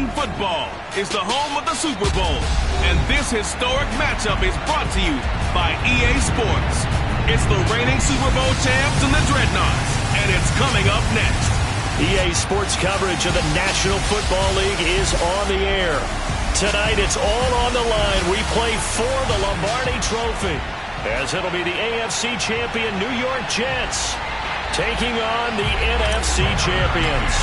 Madden football is the home of the Super Bowl, and this historic matchup is brought to you by EA Sports. It's the reigning Super Bowl champs and the Dreadnoughts, and it's coming up next. EA Sports coverage of the National Football League is on the air. Tonight, it's all on the line. We play for the Lombardi Trophy, as it'll be the AFC champion New York Jets taking on the NFC champions.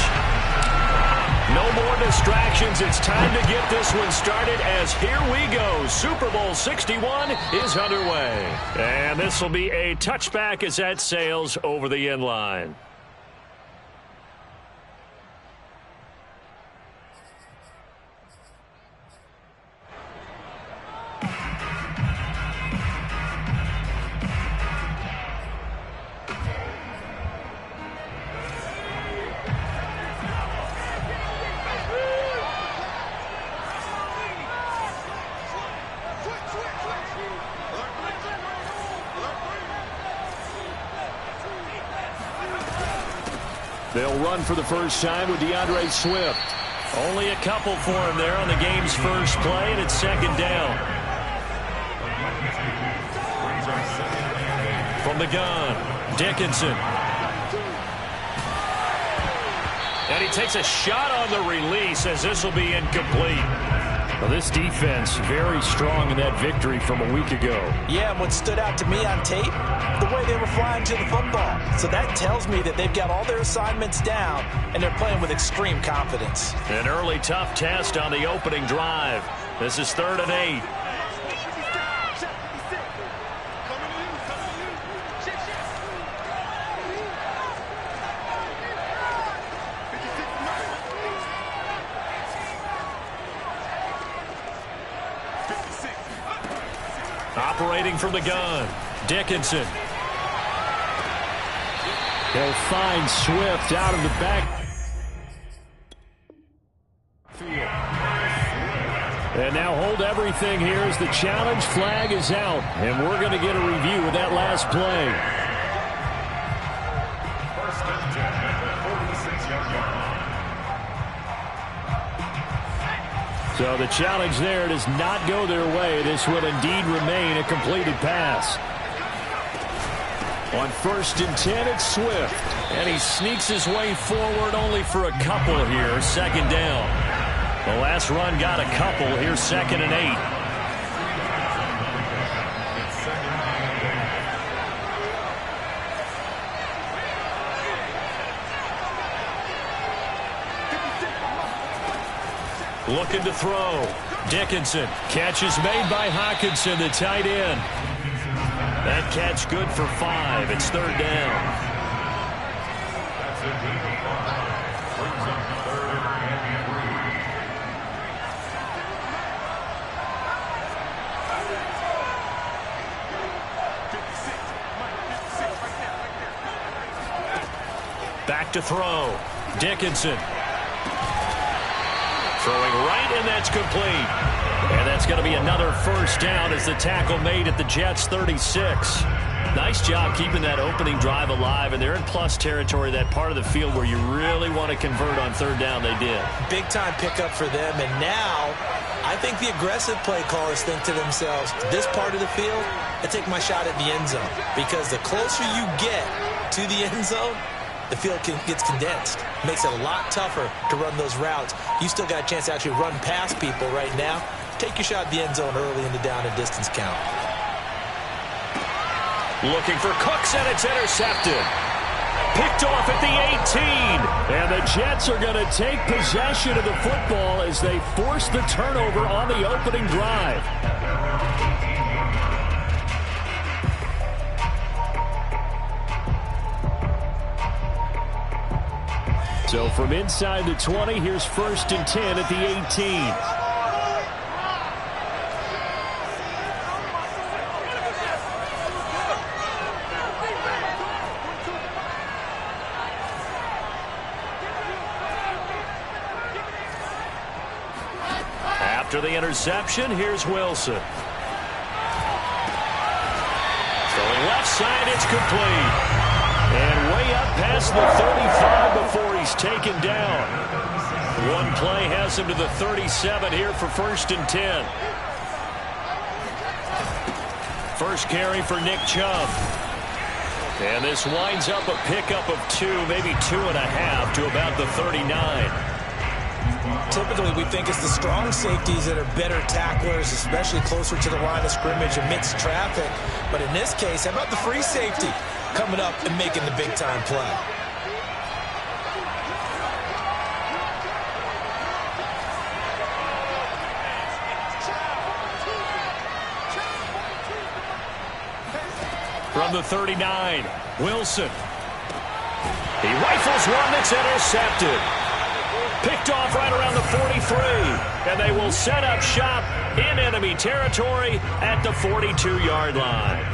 No more distractions. It's time to get this one started, as here we go. Super Bowl 61 is underway. And this will be a touchback as that sails over the end line. They'll run for the first time with DeAndre Swift. Only a couple for him there on the game's first play, and it's second down. From the gun, Dickinson. And he takes a shot on the release, as this will be incomplete. Well, this defense very strong in that victory from a week ago. Yeah, and what stood out to me on tape, the way they were flying to the football. So that tells me that they've got all their assignments down, and they're playing with extreme confidence. An early tough test on the opening drive. This is 3rd and 8. Operating from the gun, Dickinson. They'll find Swift out of the back. And now hold everything here as the challenge flag is out. And we're going to get a review of that last play. So the challenge there does not go their way. This will indeed remain a completed pass. On 1st and 10, it's Swift. And he sneaks his way forward only for a couple here. 2nd down. The last run got a couple. Here's 2nd and 8. Looking to throw. Dickinson. Catch is made by Hawkinson, the tight end. That catch good for 5. It's 3rd down. Back to throw. Dickinson. Throwing right, and that's complete. And that's going to be another first down as the tackle made at the Jets' 36. Nice job keeping that opening drive alive, and they're in plus territory, that part of the field where you really want to convert on 3rd down. They did. Big-time pickup for them, and now I think the aggressive play callers think to themselves, this part of the field, I take my shot at the end zone, because the closer you get to the end zone, the field gets condensed. Makes it a lot tougher to run those routes. You still got a chance to actually run past people right now. Take your shot at the end zone early in the down and distance count. Looking for Cooks, and it's intercepted. Picked off at the 18. And the Jets are going to take possession of the football as they force the turnover on the opening drive. So from inside the 20, here's 1st and 10 at the 18. After the interception, here's Wilson. Throwing left side, it's complete. And way up past the 35 before he's taken down. One play has him to the 37 here for 1st and 10. First carry for Nick Chubb. And this winds up a pickup of 2, maybe 2.5 to about the 39. Typically, we think it's the strong safeties that are better tacklers, especially closer to the line of scrimmage amidst traffic. But in this case, how about the free safety coming up and making the big-time play? From the 39, Wilson. He rifles one that's intercepted. Picked off right around the 43. And they will set up shop in enemy territory at the 42-yard line.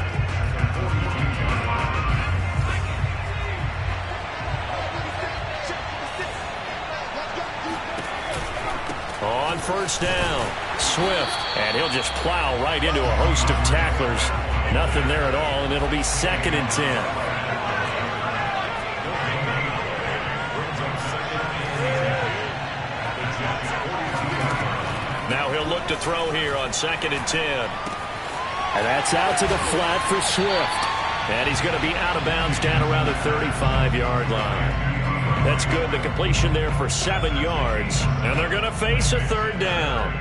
On 1st down, Swift. And he'll just plow right into a host of tacklers. Nothing there at all, and it'll be 2nd and 10. Now he'll look to throw here on 2nd and 10. And that's out to the flat for Swift. And he's going to be out of bounds down around the 35-yard line. That's good. The completion there for 7 yards. And they're going to face a 3rd down.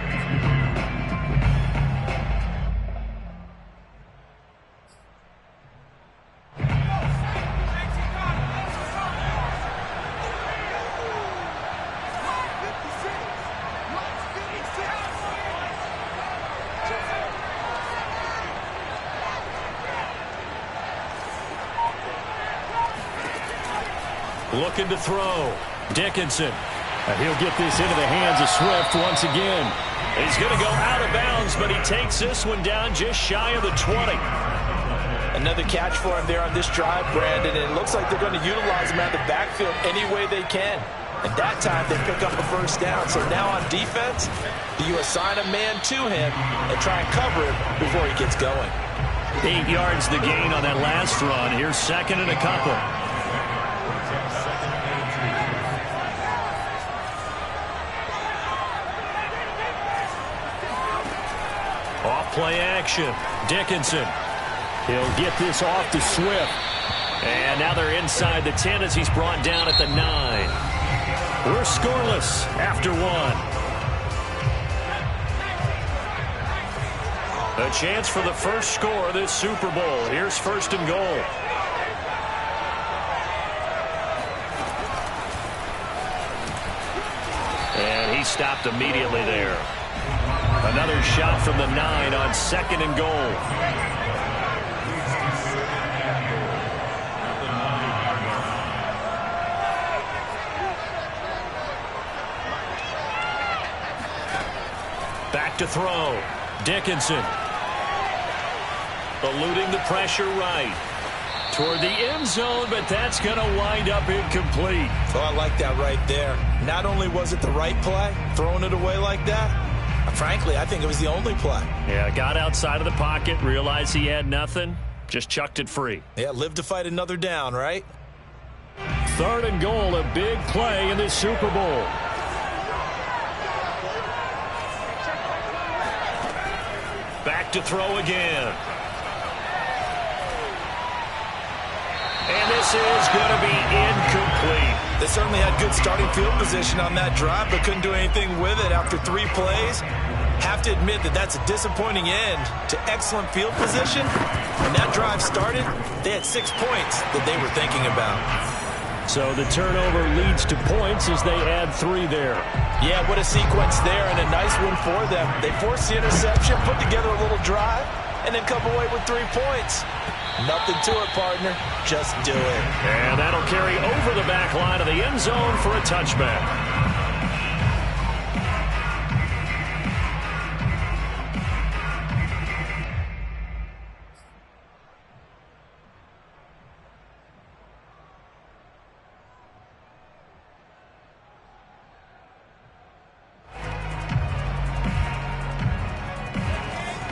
Looking to throw. Dickinson. And he'll get this into the hands of Swift once again. He's going to go out of bounds, but he takes this one down just shy of the 20. Another catch for him there on this drive, Brandon. And it looks like they're going to utilize him out of the backfield any way they can. And that time they pick up a 1st down. So now on defense, do you assign a man to him and try and cover him before he gets going? 8 yards the gain on that last run. Here's 2nd and a couple. Off-play action. Dickinson. He'll get this off to Swift. And now they're inside the 10 as he's brought down at the 9. We're scoreless after 1. A chance for the first score of this Super Bowl. Here's 1st and goal. And he stopped immediately there. Another shot from the 9 on 2nd and goal. Back to throw. Dickinson. Eluding the pressure right. Toward the end zone, but that's going to wind up incomplete. Oh, I like that right there. Not only was it the right play, throwing it away like that, frankly, I think it was the only play. Yeah, got outside of the pocket, realized he had nothing, just chucked it free. Yeah, live to fight another down, right? 3rd and goal, a big play in this Super Bowl. Back to throw again. And this is going to be incomplete. They certainly had good starting field position on that drive, but couldn't do anything with it after 3 plays. Have to admit that that's a disappointing end to excellent field position. When that drive started, they had 6 points that they were thinking about. So the turnover leads to points as they add 3 there. Yeah, what a sequence there, and a nice one for them. They forced the interception, put together a little drive, and then come away with 3 points. Nothing to it, partner. Just do it. And that'll carry over the back line of the end zone for a touchback.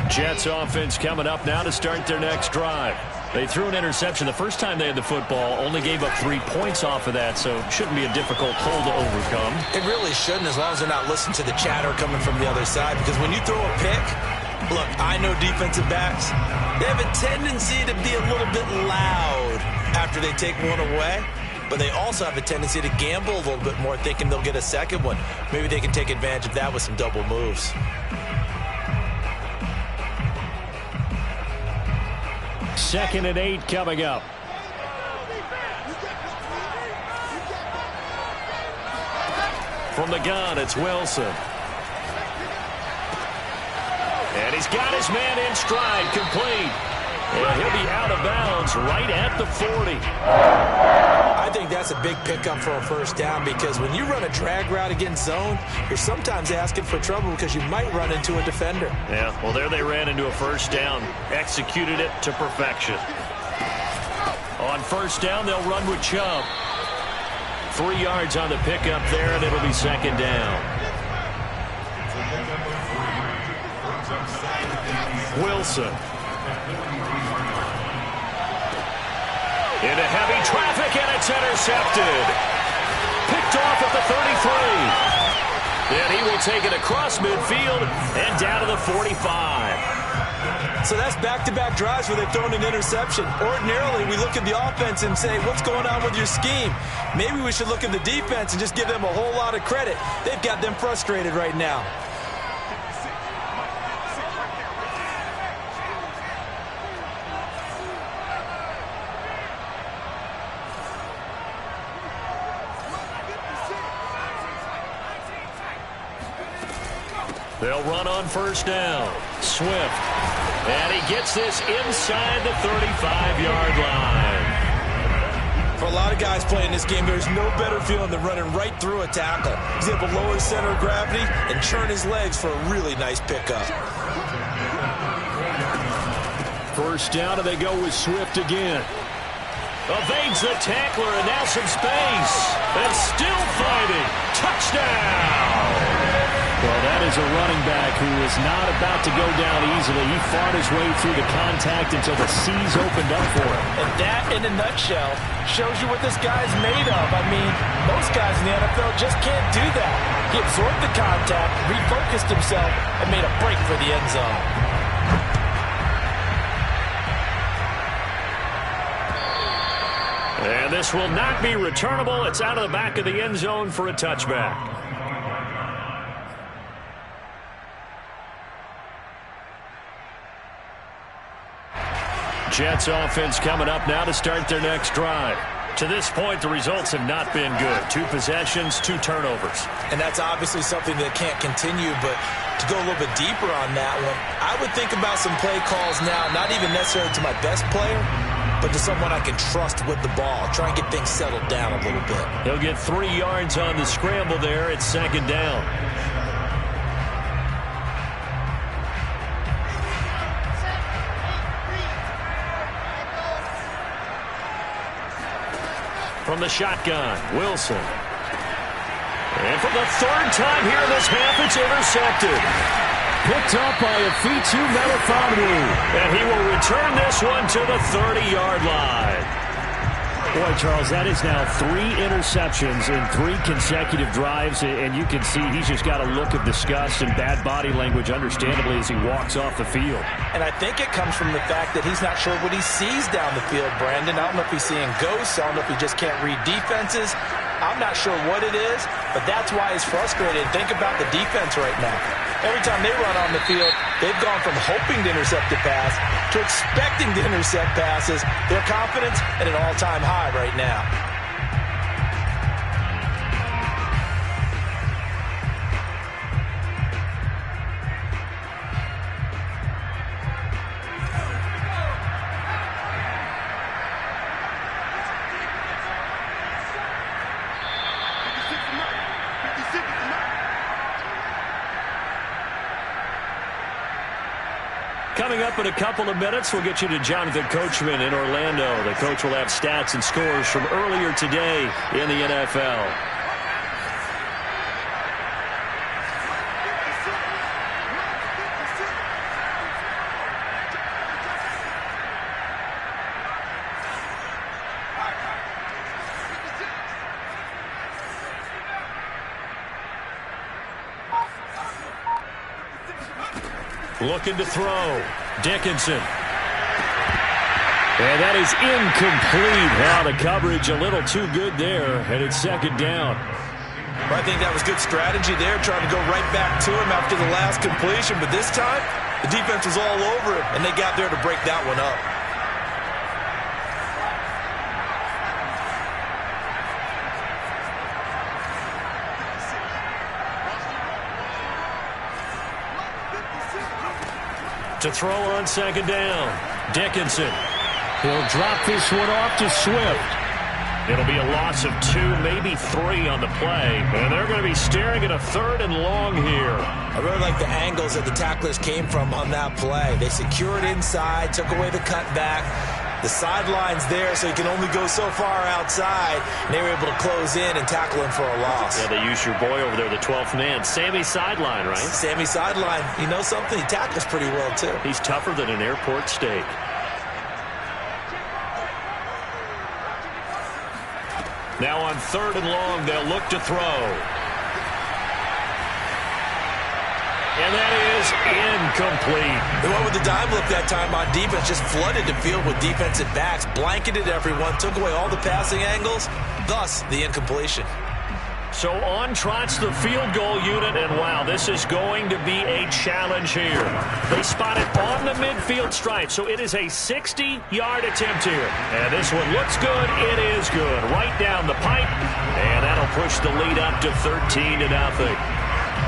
Jets offense coming up now to start their next drive. They threw an interception the first time they had the football, only gave up 3 points off of that, so it shouldn't be a difficult hole to overcome. It really shouldn't, as long as they're not listening to the chatter coming from the other side, because when you throw a pick, look, I know defensive backs, they have a tendency to be a little bit loud after they take one away, but they also have a tendency to gamble a little bit more, thinking they'll get a second one. Maybe they can take advantage of that with some double moves. Second and 8 coming up. From the gun, it's Wilson. And he's got his man in stride, complete. And he'll be out of bounds right at the 40. I think that's a big pickup for a first down, because when you run a drag route against zone, you're sometimes asking for trouble because you might run into a defender. Yeah, well, there they ran into a first down. Executed it to perfection. On first down, they'll run with Chubb. 3 yards on the pickup there, and it'll be second down. Wilson. Into heavy traffic, and it's intercepted. Picked off at the 33. And he will take it across midfield and down to the 45. So that's back-to-back drives where they've thrown an interception. Ordinarily, we look at the offense and say, what's going on with your scheme? Maybe we should look at the defense and just give them a whole lot of credit. They've got them frustrated right now. They'll run on first down. Swift. And he gets this inside the 35-yard line. For a lot of guys playing this game, there's no better feeling than running right through a tackle. He's able to lower his center of gravity and churn his legs for a really nice pickup. First down, and they go with Swift again. Evades the tackler, and now some space. And still fighting. Touchdown! Well, that is a running back who is not about to go down easily. He fought his way through the contact until the seas opened up for him. And that, in a nutshell, shows you what this guy's made of. I mean, most guys in the NFL just can't do that. He absorbed the contact, refocused himself, and made a break for the end zone. And this will not be returnable. It's out of the back of the end zone for a touchback. Jets offense coming up now to start their next drive. To this point, the results have not been good. 2 possessions, 2 turnovers. And that's obviously something that can't continue, but to go a little bit deeper on that one, I would think about some play calls now, not even necessarily to my best player, but to someone I can trust with the ball. Try and get things settled down a little bit. He'll get 3 yards on the scramble there. It's second down. From the shotgun, Wilson. And for the 3rd time here in this half, it's intercepted. Picked up by Afitu Melifonwu. And he will return this one to the 30-yard line. Boy, Charles, that is now 3 interceptions in 3 consecutive drives, and you can see he's just got a look of disgust and bad body language, understandably, as he walks off the field. And I think it comes from the fact that he's not sure what he sees down the field, Brandon. I don't know if he's seeing ghosts. I don't know if he just can't read defenses. I'm not sure what it is, but that's why he's frustrated. Think about the defense right now. Every time they run on the field, they've gone from hoping to intercept a pass to expecting to intercept passes. Their confidence at an all-time high right now. Coming up in a couple of minutes, we'll get you to Jonathan Coachman in Orlando. The coach will have stats and scores from earlier today in the NFL. Looking to throw. Dickinson. And that is incomplete. Now the coverage a little too good there, and it's second down. Well, I think that was good strategy there, trying to go right back to him after the last completion. But this time, the defense was all over him, and they got there to break that one up. To throw on second down. Dickinson. He'll drop this one off to Swift. It'll be a loss of 2, maybe 3 on the play. And they're going to be staring at a 3rd and long here. I really like the angles that the tacklers came from on that play. They secured inside, took away the cutback. The sideline's there, so he can only go so far outside. And they were able to close in and tackle him for a loss. Yeah, they used your boy over there, the 12th man. Sammy Sideline, right? Sammy Sideline. You know something? He tackles pretty well, too. He's tougher than an airport steak. Now on 3rd and long, they'll look to throw. And that is incomplete. They went with the dime look that time on defense, just flooded the field with defensive backs, blanketed everyone, took away all the passing angles, thus the incompletion. So on trots the field goal unit, and wow, this is going to be a challenge here. They spot it on the midfield stripe, so it is a 60-yard attempt here. And this one looks good. It is good. Right down the pipe, and that'll push the lead up to 13-0.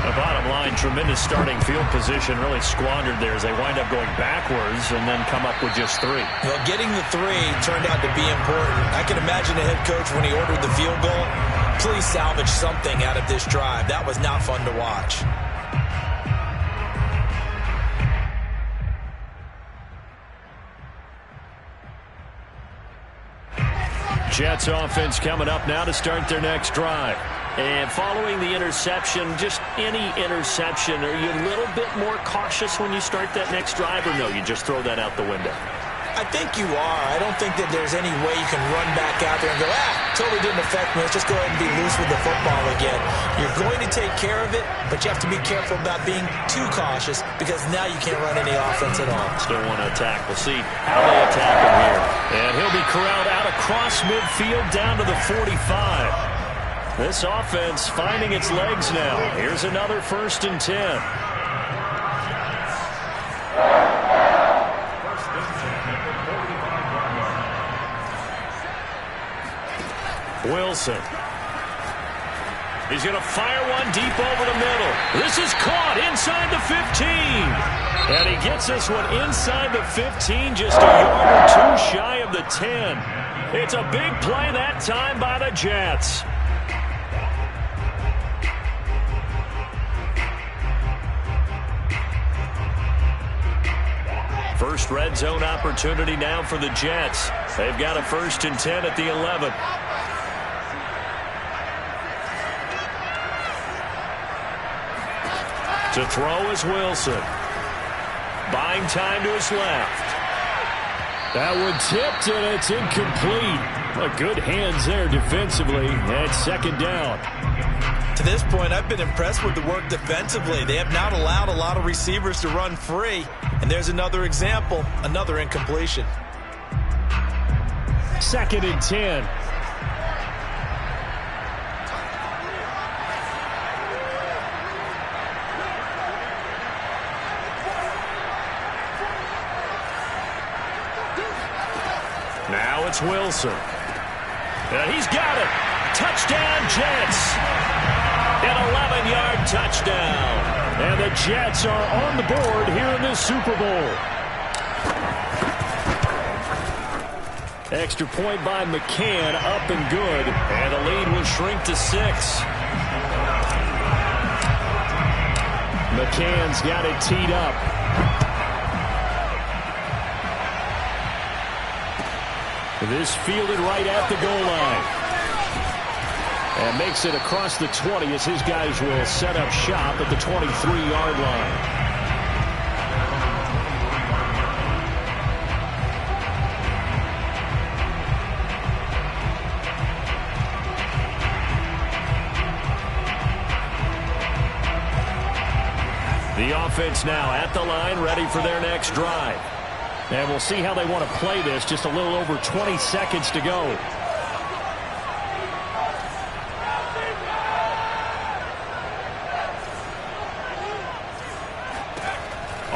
The bottom line, tremendous starting field position, really squandered there as they wind up going backwards and then come up with just 3. Well, getting the 3 turned out to be important. I can imagine the head coach when he ordered the field goal, please salvage something out of this drive. That was not fun to watch. Jets offense coming up now to start their next drive. And following the interception, just any interception, are you a little bit more cautious when you start that next drive, or no, you just throw that out the window? I think you are. I don't think that there's any way you can run back out there and go, totally didn't affect me. Let's just go ahead and be loose with the football again. You're going to take care of it, but you have to be careful about being too cautious because now you can't run any offense at all. Still want to attack. We'll see how they attack him here. And he'll be corralled out across midfield down to the 45. This offense finding its legs now. Here's another 1st and 10. Wilson. He's going to fire one deep over the middle. This is caught inside the 15. And he gets this one inside the 15, just a yard or 2 shy of the 10. It's a big play that time by the Jets. First red zone opportunity now for the Jets. They've got a 1st and 10 at the 11. To throw is Wilson. Buying time to his left. That one tipped, and it's incomplete. But good hands there defensively. And 2nd down. To this point, I've been impressed with the work defensively. They have not allowed a lot of receivers to run free. And there's another example, another incompletion. 2nd and 10. Now it's Wilson. And he's got it. Touchdown, Jets. An 11-yard touchdown. And the Jets are on the board here in the Super Bowl. Extra point by McCann, up and good. And the lead will shrink to 6. McCann's got it teed up. This fielded right at the goal line. And makes it across the 20 as his guys will set up shop at the 23-yard line. The offense now at the line, ready for their next drive. And we'll see how they want to play this. Just a little over 20 seconds to go.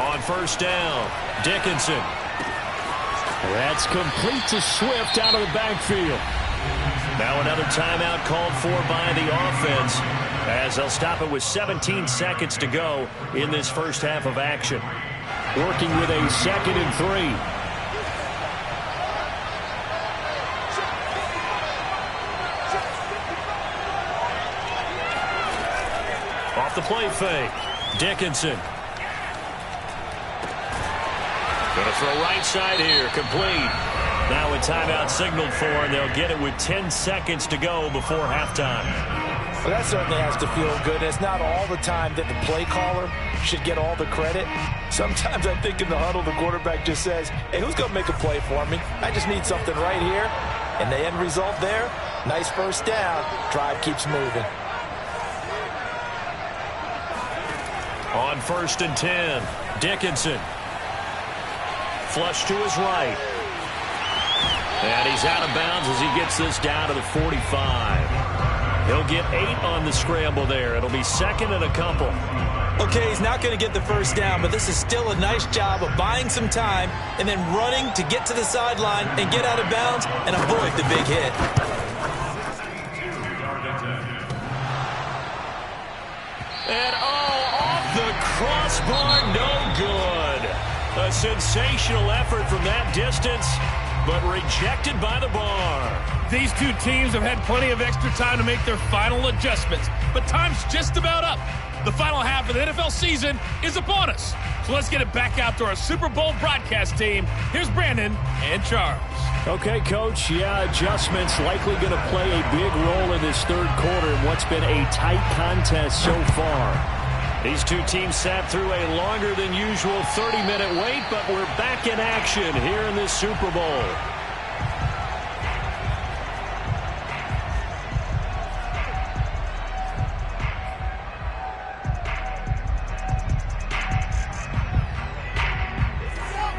On first down, Dickinson. That's complete to Swift out of the backfield. Now another timeout called for by the offense, as they'll stop it with 17 seconds to go in this first half of action. Working with a 2nd and 3. Off the play fake, Dickinson. Going to throw right side here, complete. Now a timeout signaled for, and they'll get it with 10 seconds to go before halftime. Well, that certainly has to feel good. It's not all the time that the play caller should get all the credit. Sometimes I think in the huddle, the quarterback just says, hey, who's going to make a play for me? I just need something right here. And the end result there, nice first down. Drive keeps moving. On 1st and 10, Dickinson. Flush to his right. And he's out of bounds as he gets this down to the 45. He'll get 8 on the scramble there. It'll be 2nd and a couple. Okay, he's not going to get the first down, but this is still a nice job of buying some time and then running to get to the sideline and get out of bounds and avoid the big hit. And off the crossbar, no good. A sensational effort from that distance, but rejected by the bar. These two teams have had plenty of extra time to make their final adjustments, but time's just about up. The final half of the NFL season is upon us. So let's get it back out to our Super Bowl broadcast team. Here's Brandon and Charles. Okay, Coach. Yeah, adjustments likely going to play a big role in this third quarter in what's been a tight contest so far. These two teams sat through a longer than usual 30-minute wait, but we're back in action here in this Super Bowl.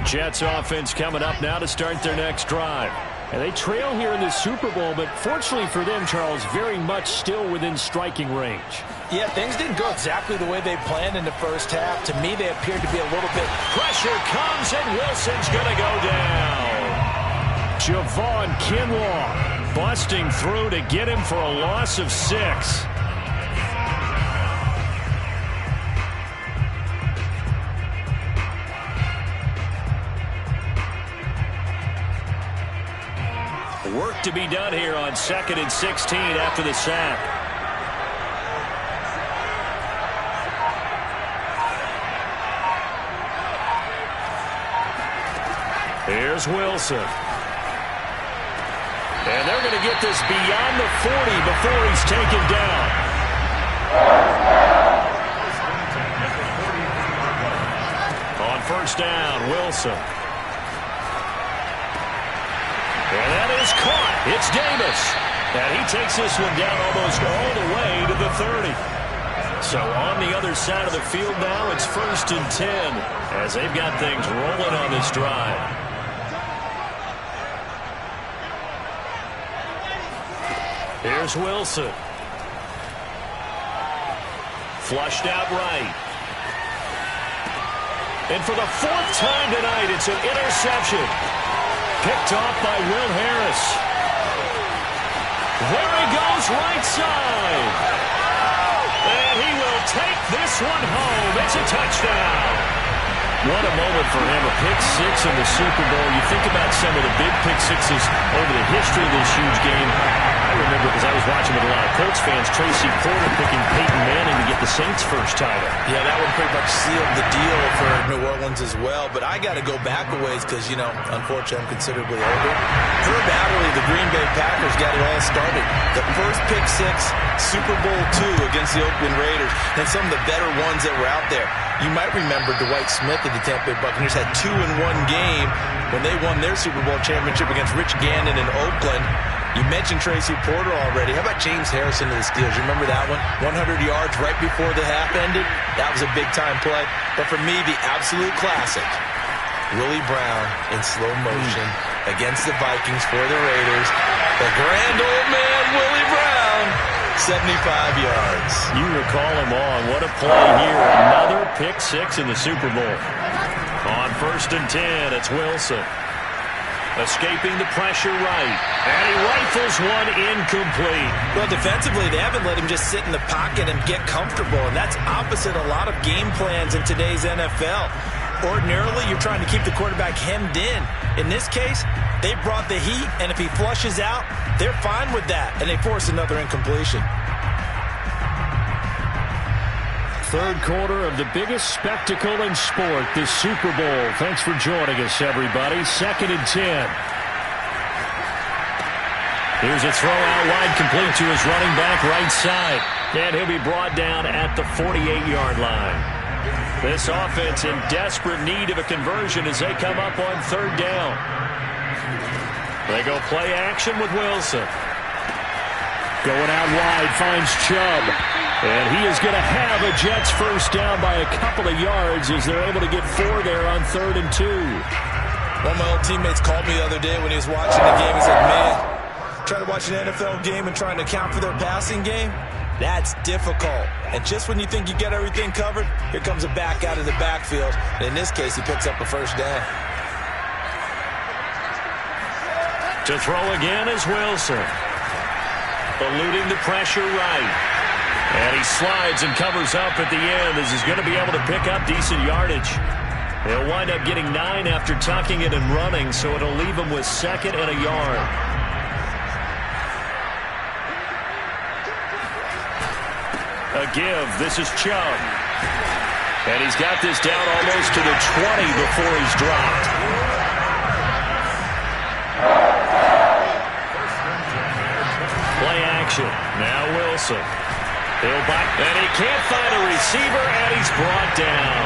Jets offense coming up now to start their next drive. And they trail here in the Super Bowl, but fortunately for them, Charles, very much still within striking range. Yeah, things didn't go exactly the way they planned in the first half. To me, they appeared to be a little bit... Pressure comes, and Wilson's going to go down. Javon Kinlaw busting through to get him for a loss of 6. Work to be done here on 2nd and 16 after the sack. Here's Wilson. And they're going to get this beyond the 40 before he's taken down. On first down, Wilson. And that is caught. It's Davis. And he takes this one down almost all the way to the 30. So on the other side of the field now, it's 1st and 10 as they've got things rolling on this drive. Here's Wilson. Flushed out right. And for the 4th time tonight, it's an interception. Picked off by Will Harris. There he goes, right side. And he will take this one home. It's a touchdown. What a moment for him, a pick 6 in the Super Bowl. You think about some of the big pick 6s over the history of this huge game. I remember, because I was watching with a lot of Colts fans, Tracy Porter picking Peyton Manning to get the Saints' first title. Yeah, that one pretty much sealed the deal for New Orleans as well. But I got to go back a ways because, you know, unfortunately I'm considerably older. Herb Adderley, the Green Bay Packers, got it all started. The first pick 6, Super Bowl II against the Oakland Raiders, and some of the better ones that were out there. You might remember Dwight Smith of the Tampa Bay Buccaneers had 2 in one game when they won their Super Bowl championship against Rich Gannon in Oakland. You mentioned Tracy Porter already. How about James Harrison to the Steelers? You remember that one? 100 yards right before the half ended. That was a big-time play. But for me, the absolute classic, Willie Brown in slow motion against the Vikings for the Raiders. The grand old man, Willie Brown, 75 yards. You recall him on. What a play here. Another pick six in the Super Bowl. On 1st and 10, it's Wilson. Escaping the pressure right. And he rifles one incomplete. Well, defensively, they haven't let him just sit in the pocket and get comfortable. And that's opposite a lot of game plans in today's NFL. Ordinarily, you're trying to keep the quarterback hemmed in. In this case, they brought the heat, and if he flushes out, they're fine with that, and they force another incompletion. Third quarter of the biggest spectacle in sport, the Super Bowl. Thanks for joining us, everybody. 2nd and 10. Here's a throw out wide, complete to his running back right side. And he'll be brought down at the 48-yard line. This offense in desperate need of a conversion as they come up on 3rd down. They go play action with Wilson. Going out wide, finds Chubb. And he is going to have a Jets first down by a couple of yards as they're able to get 4 there on 3rd and 2. One of my old teammates called me the other day when he was watching the game. He said, man, trying to watch an NFL game and trying to account for their passing game, that's difficult. And just when you think you get everything covered, here comes a back out of the backfield. And in this case, he picks up a first down. To throw again is Wilson. Eluding the pressure right. And he slides and covers up at the end as he's going to be able to pick up decent yardage. He'll wind up getting 9 after tucking it and running, so it'll leave him with 2nd and a yard. A give. This is Chubb. And he's got this down almost to the 20 before he's dropped. Play action. Now Wilson. He'll back, and he can't find a receiver, and he's brought down.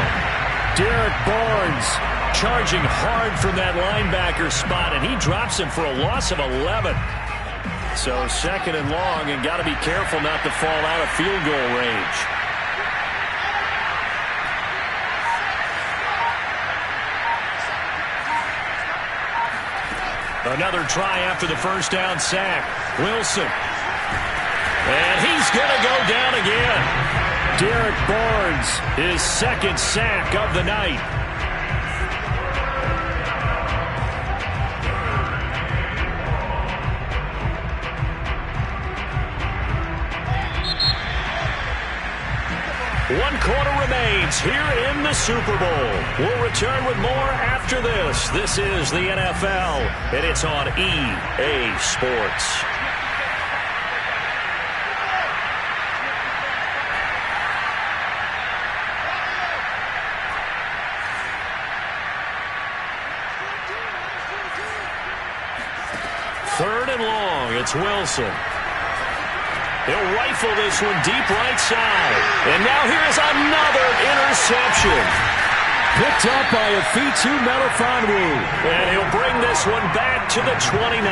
Derek Barnes charging hard from that linebacker spot, and he drops him for a loss of 11. So 2nd and long, and got to be careful not to fall out of field goal range. Another try after the first down sack. Wilson. And he's going to go down again. Derek Barnes, his 2nd sack of the night. One quarter remains here in the Super Bowl. We'll return with more after this. This is the NFL, and it's on EA Sports. Third and long, it's Wilson. He'll rifle this one deep right side. And now here's another interception. Picked up by Afitu Melifonwu. And he'll bring this one back to the 29.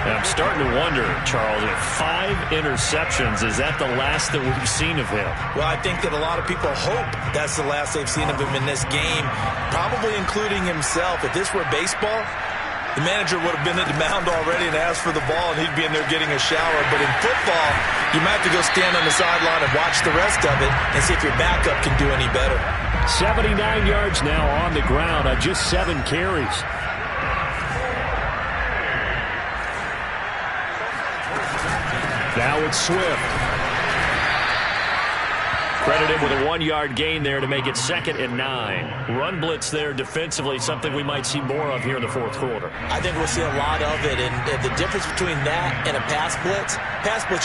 I'm starting to wonder, Charles, if 5 interceptions, is that the last that we've seen of him? Well, I think that a lot of people hope that's the last they've seen of him in this game, probably including himself. If this were baseball, the manager would have been at the mound already and asked for the ball, and he'd be in there getting a shower. But in football, you might have to go stand on the sideline and watch the rest of it and see if your backup can do any better. 79 yards now on the ground on just 7 carries. Now it's Swift. Credited with a 1-yard gain there to make it 2nd and 9. Run blitz there defensively, something we might see more of here in the 4th quarter. I think we'll see a lot of it, and the difference between that and a pass blitz,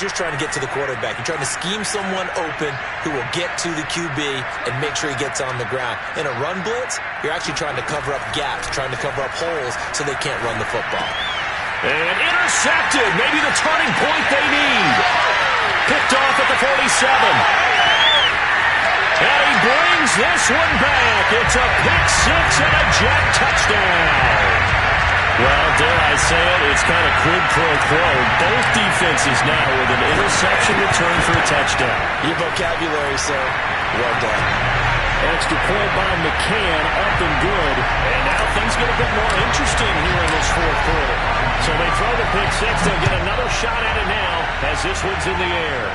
you're trying to get to the quarterback. You're trying to scheme someone open who will get to the QB and make sure he gets on the ground. In a run blitz, you're actually trying to cover up gaps, trying to cover up holes so they can't run the football. And intercepted, maybe the turning point they need. Picked off at the 47. And he brings this one back. It's a pick 6 and a Jet touchdown. Well, dare I say it, it's kind of quid pro quo. Both defenses now with an interception return for a touchdown. Your vocabulary, sir. Well done. Extra point by McCann, up and good. And now things get a bit more interesting here in this fourth quarter. So they throw the pick six. They'll get another shot at it now as this one's in the air.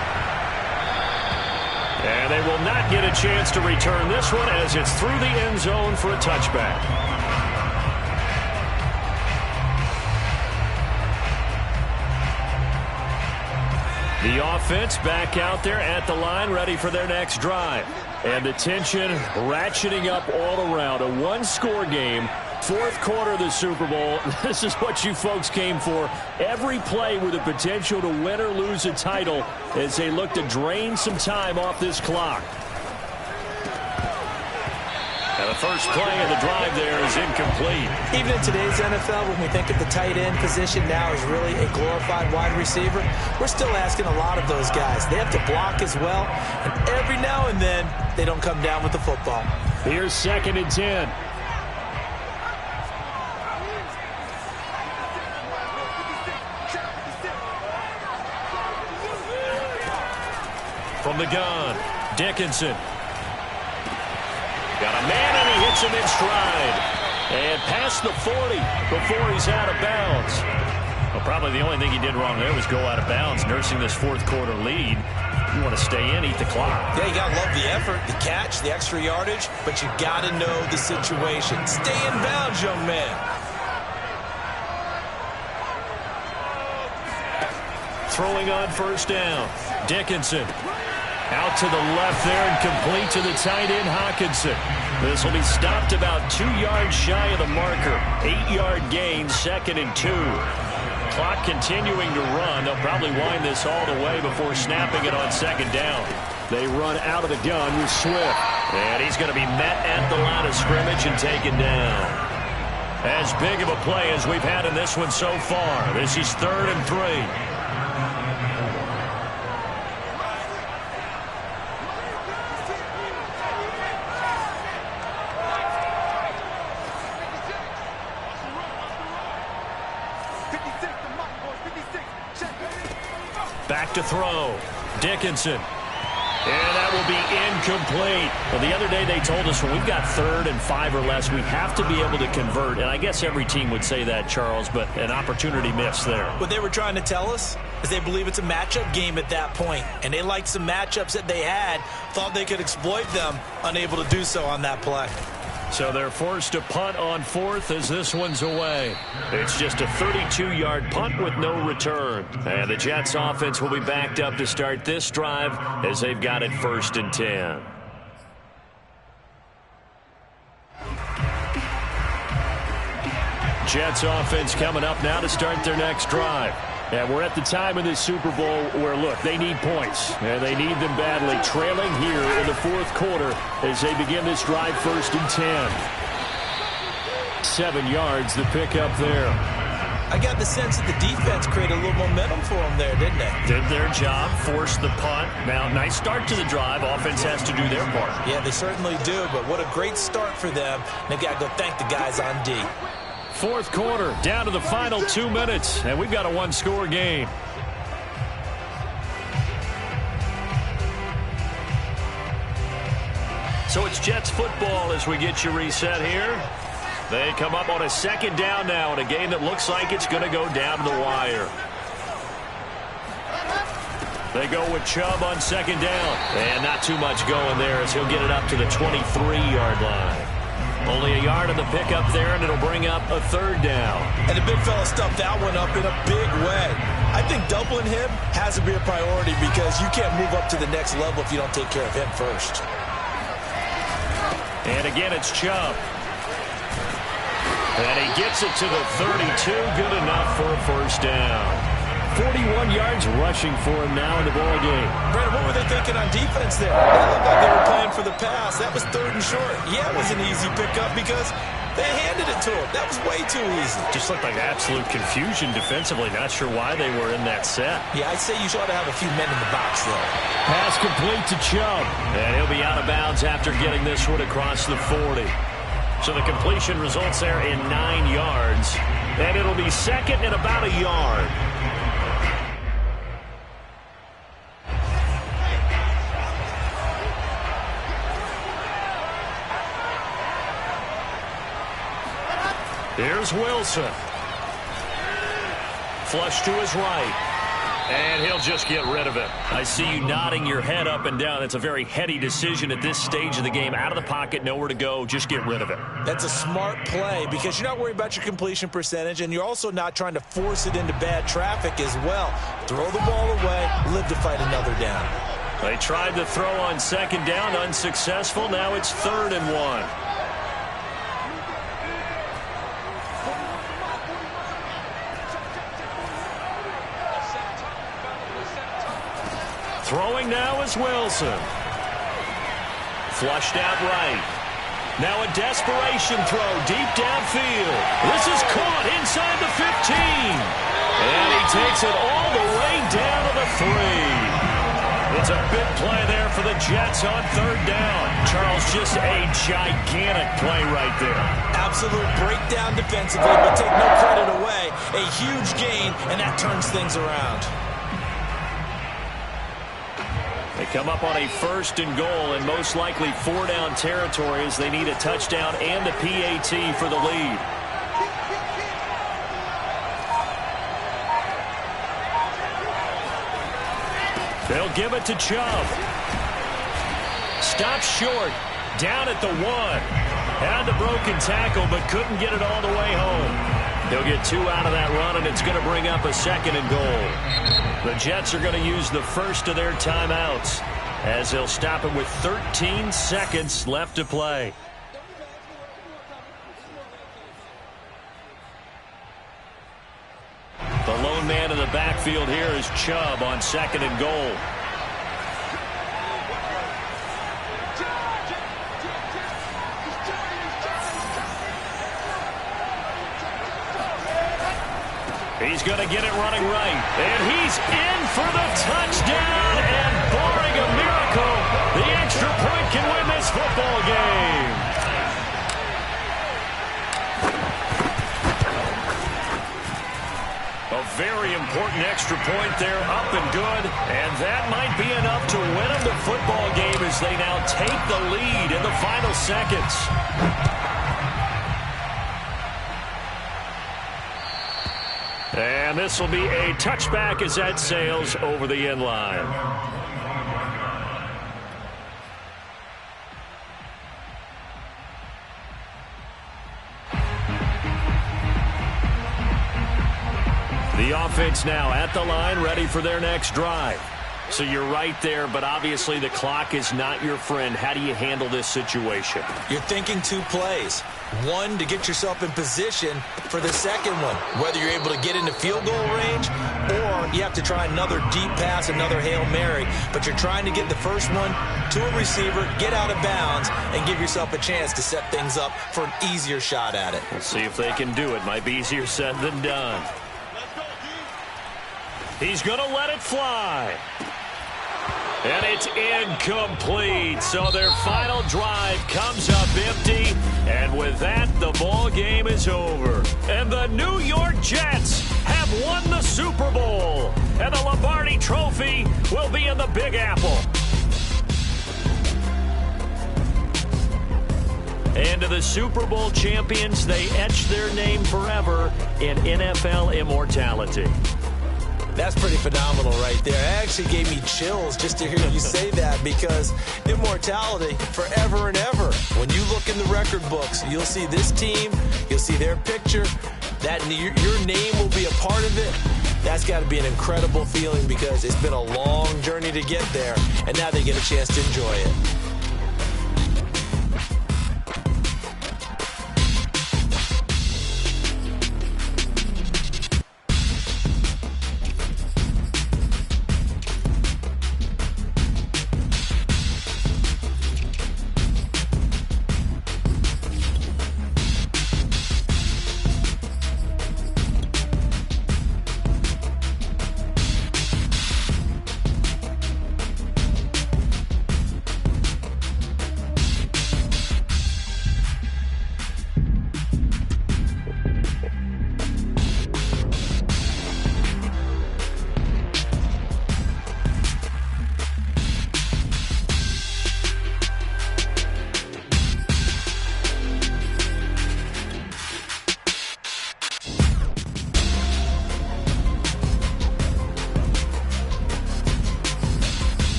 And they will not get a chance to return this one as it's through the end zone for a touchback. The offense back out there at the line, ready for their next drive. And the tension ratcheting up all around. A one-score game, fourth quarter of the Super Bowl. This is what you folks came for. Every play with the potential to win or lose a title as they look to drain some time off this clock. And the first play of the drive there is incomplete. Even in today's NFL, when we think of the tight end position now as really a glorified wide receiver, we're still asking a lot of those guys. They have to block as well, and every now and then, they don't come down with the football. Here's 2nd and 10. From the gun, Dickinson. Got a man, and he hits him in stride. And past the 40 before he's out of bounds. Well, probably the only thing he did wrong there was go out of bounds, nursing this fourth quarter lead. You want to stay in, eat the clock. Yeah, you got to love the effort, the catch, the extra yardage, but you got to know the situation. Stay in bounds, young man. Throwing on first down. Dickinson. Out to the left there and complete to the tight end, Hawkinson. This will be stopped about 2 yards shy of the marker. 8-yard gain, 2nd and 2. Clock continuing to run. They'll probably wind this all the way before snapping it on 2nd down. They run out of the gun with Swift. And he's going to be met at the line of scrimmage and taken down. As big of a play as we've had in this one so far. This is 3rd and 3. Back to throw. Dickinson. And that will be incomplete. Well, the other day they told us when we've got 3rd and 5 or less, we have to be able to convert. And I guess every team would say that, Charles, but an opportunity missed there. What they were trying to tell us is they believe it's a matchup game at that point. And they liked some matchups that they had, thought they could exploit them, unable to do so on that play. So they're forced to punt on 4th as this one's away. It's just a 32-yard punt with no return. And the Jets offense will be backed up to start this drive as they've got it 1st and 10. Jets offense coming up now to start their next drive. And we're at the time in this Super Bowl where, look, they need points. And they need them badly. Trailing here in the fourth quarter as they begin this drive 1st and 10. 7 yards, the pickup there. I got the sense that the defense created a little momentum for them there, didn't they? Did their job, forced the punt. Now, nice start to the drive. Offense has to do their part. Yeah, they certainly do, but what a great start for them. They've got to go thank the guys on D. Fourth quarter, down to the final 2 minutes, and we've got a one-score game. So it's Jets football as we get you reset here. They come up on a 2nd down now in a game that looks like it's going to go down to the wire. They go with Chubb on 2nd down. And not too much going there as he'll get it up to the 23-yard line. Only a yard on the pickup there, and it'll bring up a 3rd down. And the big fella stuffed that one up in a big way. I think doubling him has to be a priority because you can't move up to the next level if you don't take care of him first. And again, it's Chubb. And he gets it to the 32. Good enough for a 1st down. 41 yards rushing for him now in the ball game. Brandon, what were they thinking on defense there? They looked like they were playing for the pass. That was 3rd and short. Yeah, it was an easy pickup because they handed it to him. That was way too easy. Just looked like absolute confusion defensively. Not sure why they were in that set. Yeah, I'd say you ought to have a few men in the box, though. Pass complete to Chubb. And he'll be out of bounds after getting this one across the 40. So the completion results there in 9 yards. And it'll be second and about a yard. Here's Wilson. Flush to his right. And he'll just get rid of it. I see you nodding your head up and down. It's a very heady decision at this stage of the game. Out of the pocket, nowhere to go. Just get rid of it. That's a smart play because you're not worried about your completion percentage, and you're also not trying to force it into bad traffic as well. Throw the ball away, live to fight another down. They tried to throw on second down, unsuccessful. Now it's 3rd and 1. Throwing now is Wilson. Flushed out right. Now a desperation throw deep downfield. This is caught inside the 15. And he takes it all the way down to the 3. It's a big play there for the Jets on 3rd down. Charles, just a gigantic play right there. Absolute breakdown defensively, but take no credit away. A huge gain, and that turns things around. They come up on a 1st and goal, and most likely 4-down territory as they need a touchdown and a PAT for the lead. They'll give it to Chubb. Stops short. Down at the 1. Had the broken tackle, but couldn't get it all the way home. They'll get 2 out of that run, and it's going to bring up a 2nd and goal. The Jets are going to use the first of their timeouts as they'll stop it with 13 seconds left to play. The lone man in the backfield here is Chubb on 2nd and goal. He's going to get it running right. And he's in for the touchdown. And barring a miracle, the extra point can win this football game. A very important extra point there, up and good. And that might be enough to win them the football game as they now take the lead in the final seconds. And this will be a touchback as that sails over the end line. The offense now at the line, ready for their next drive. So you're right there, but obviously the clock is not your friend. How do you handle this situation? You're thinking 2 plays. One, to get yourself in position for the second one, whether you're able to get into field goal range or you have to try another deep pass, another Hail Mary. But you're trying to get the first one to a receiver, get out of bounds, and give yourself a chance to set things up for an easier shot at it. We'll see if they can do it. Might be easier said than done. He's going to let it fly. And it's incomplete. So their final drive comes up empty. And with that, the ball game is over. And the New York Jets have won the Super Bowl. And the Lombardi Trophy will be in the Big Apple. And to the Super Bowl champions, they etch their name forever in NFL immortality. That's pretty phenomenal right there. It actually gave me chills just to hear you say that, because immortality forever and ever. When you look in the record books, you'll see this team, you'll see their picture, that your name will be a part of it. That's got to be an incredible feeling because it's been a long journey to get there, and now they get a chance to enjoy it.